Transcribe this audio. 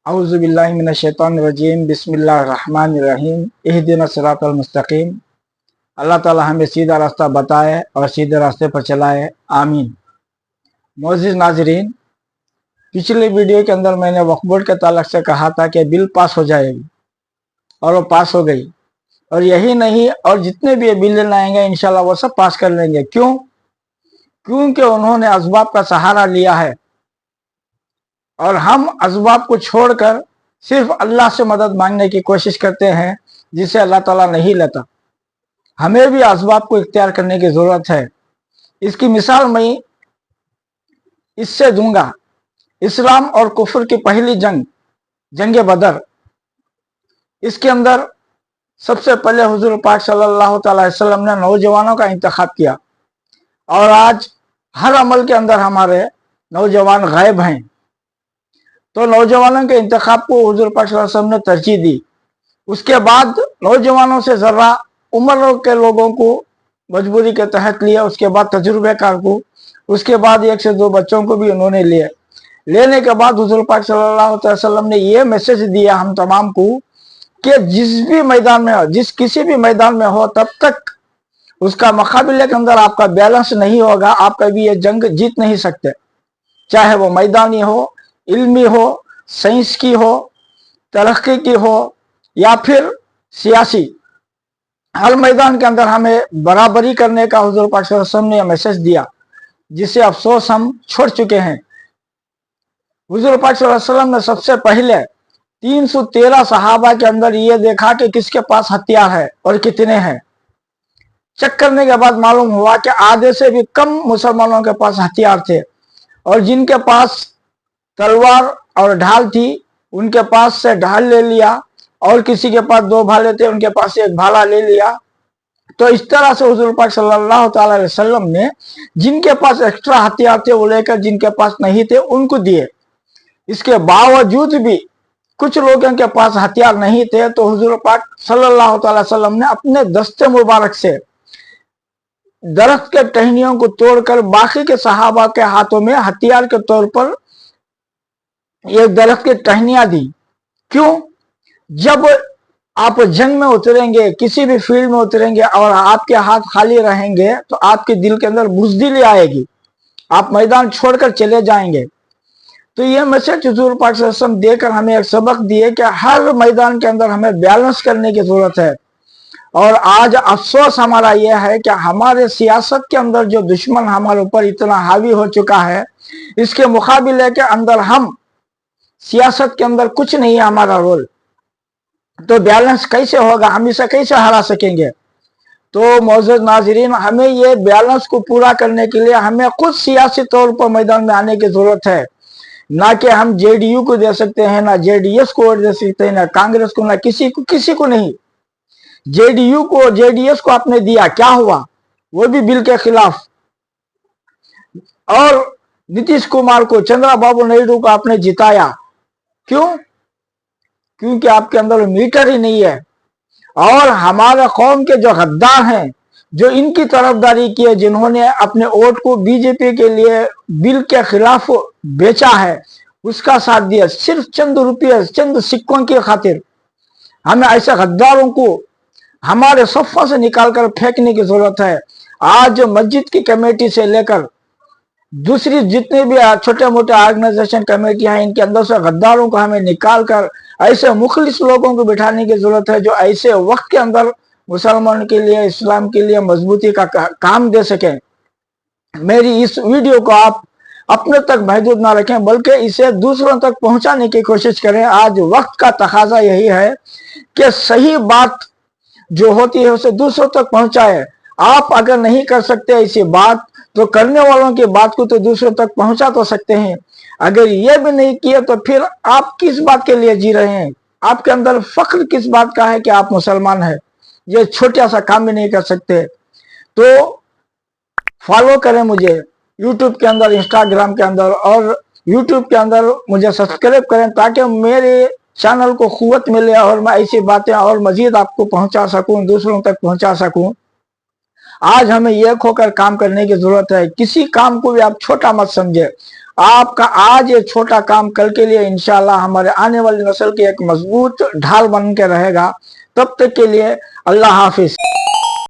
औज़ु बिल्लाहि मिनश शैतानिर रजीम बिस्मिल्लाहिर रहमानिर रहीम इहदिनस सिरातल मुस्तकीम। अल्लाह ताला हमें सीधा रास्ता बताए और सीधे रास्ते पर चलाए, आमीन। मोअज़्ज़िज़ नाज़रीन, पिछले वीडियो के अंदर मैंने वक्फ बोर्ड के ताल्लुक से कहा था कि बिल पास हो जाएगी और वो पास हो गई। और यही नहीं, और जितने भी बिल लाएंगे इंशाल्लाह वो सब पास कर लेंगे। क्यों? क्योंकि उन्होंने असबाब का सहारा लिया है और हम असबाब को छोड़कर सिर्फ अल्लाह से मदद मांगने की कोशिश करते हैं, जिसे अल्लाह ताला नहीं लेता। हमें भी असबाब को इख्तियार करने की जरूरत है। इसकी मिसाल मैं इससे दूंगा। इस्लाम और कुफर की पहली जंग, जंग बदर, इसके अंदर सबसे पहले हुजूर पाक सल्लल्लाहु अलैहि वसल्लम ने नौजवानों का इंतखाब किया और आज हर अमल के अंदर हमारे नौजवान गायब हैं। तो नौजवानों के इंतखाब को हुजूर पाक सल्लल्लाहु अलैहि वसल्लम ने तरजीह दी। उसके बाद नौजवानों से जरा उम्र के लोगों को मजबूरी के तहत लिया, उसके बाद तजुर्बेकार को, उसके बाद 1 से 2 बच्चों को भी उन्होंने लिए। लेने के बाद हुजूर पाक सल्लल्लाहु अलैहि वसल्लम ने ये मैसेज दिया हम तमाम को कि जिस भी मैदान में हो, किसी भी मैदान में हो, तब तक उसका मुकाबले के अंदर आपका बैलेंस नहीं होगा, आप कभी ये जंग जीत नहीं सकते। चाहे वो मैदानी हो, इल्मी हो, साइंस की हो, तरक्की की हो या फिर सियासी, हर मैदान के अंदर हमें बराबरी करने का हुजूर पाक सल्लल्लाहु अलैहि वसल्लम ने मैसेज दिया, जिसे अफसोस हम छोड़ चुके हैं। हुजूर पाक सल्लल्लाहु अलैहि वसल्लम ने सबसे पहले 313 सहाबा के अंदर ये देखा कि किसके पास हथियार है और कितने हैं। चेक करने के बाद मालूम हुआ कि आधे से भी कम मुसलमानों के पास हथियार थे और जिनके पास तलवार और ढाल थी उनके पास से ढाल ले लिया और किसी के पास 2 भाले थे उनके पास से 1 भाला ले लिया। तो इस तरह से हुजूर पाक सल्लल्लाहु अलैहि वसल्लम ने जिनके पास एक्स्ट्रा हथियार थे वो लेकर जिनके पास नहीं थे उनको दिए। इसके बावजूद भी कुछ लोगों के पास हथियार नहीं थे, तो हुजूर पाक सल्लल्लाहु अलैहि वसल्लम ने अपने दस्ते मुबारक से दरख्त के टहनियों को तोड़कर बाकी के सहाबा के हाथों में हथियार के तौर पर एक दरख्त की टहनियां दी। क्यों? जब आप जंग में उतरेंगे, किसी भी फील्ड में उतरेंगे और आपके हाथ खाली रहेंगे तो आपके दिल के अंदर बुज़दिली आएगी, आप मैदान छोड़कर चले जाएंगे। तो ये मैसेज हुजूर पाक सल्लल्लाहु अलैहि वसल्लम देकर हमें एक सबक दिए कि हर मैदान के अंदर हमें बैलेंस करने की जरूरत है। और आज अफसोस हमारा यह है कि हमारे सियासत के अंदर जो दुश्मन हमारे ऊपर इतना हावी हो चुका है, इसके मुकाबले के अंदर हम सियासत के अंदर कुछ नहीं है हमारा रोल। तो बैलेंस कैसे होगा, हम इसे कैसे हरा सकेंगे? तो मौजूद नाजरीन, हमें ये बैलेंस को पूरा करने के लिए हमें खुद सियासी तौर पर मैदान में आने की जरूरत है। ना कि हम जेडीयू को दे सकते हैं, ना जेडीएस को दे सकते हैं, ना कांग्रेस को, ना किसी को नहीं। जेडीयू को, जेडीएस को आपने दिया, क्या हुआ? वो भी बिल के खिलाफ। और नीतीश कुमार को, चंद्रबाबू नायडू को आपने जिताया। क्यों? क्योंकि आपके अंदर मीटर ही नहीं है। और हमारे कौम के जो गद्दार हैं, जो इनकी तरफदारी की है, जिन्होंने अपने वोट को बीजेपी के लिए बिल के खिलाफ बेचा है, उसका साथ दिया सिर्फ चंद रुपये, चंद सिक्कों की खातिर। हमें ऐसे गद्दारों को हमारे सफ़ों से निकालकर फेंकने की जरूरत है। आज मस्जिद की कमेटी से लेकर दूसरी जितने भी छोटे मोटे ऑर्गेनाइजेशन कमेटियां हैं, इनके अंदर से गद्दारों को हमें निकाल कर ऐसे मुखलिस लोगों को बिठाने की जरूरत है जो ऐसे वक्त के अंदर मुसलमानों के लिए, इस्लाम के लिए मजबूती का काम दे सकें। मेरी इस वीडियो को आप अपने तक महदूद ना रखें, बल्कि इसे दूसरों तक पहुंचाने की कोशिश करें। आज वक्त का तकाजा यही है कि सही बात जो होती है उसे दूसरों तक पहुंचाए। आप अगर नहीं कर सकते ऐसी बात, तो करने वालों की बात को तो दूसरों तक पहुंचा तो सकते हैं। अगर ये भी नहीं किए तो फिर आप किस बात के लिए जी रहे हैं? आपके अंदर फख्र किस बात का है कि आप मुसलमान हैं? ये छोटा सा काम भी नहीं कर सकते। तो फॉलो करें मुझे यूट्यूब के अंदर, इंस्टाग्राम के अंदर और यूट्यूब के अंदर मुझे सब्सक्राइब करें, ताकि मेरे चैनल को क़ुव्वत मिले और मैं ऐसी बातें और मजीद आपको पहुंचा सकूं, दूसरों तक पहुंचा सकूं। आज हमें एक होकर काम करने की जरूरत है। किसी काम को भी आप छोटा मत समझे। آپ کا آج یہ چھوٹا کام کل کے لیے انشاءاللہ ہمارے آنے والی نسل کی ایک مضبوط ڈھال بن کے رہے گا. تب تک کے لیے اللہ حافظ.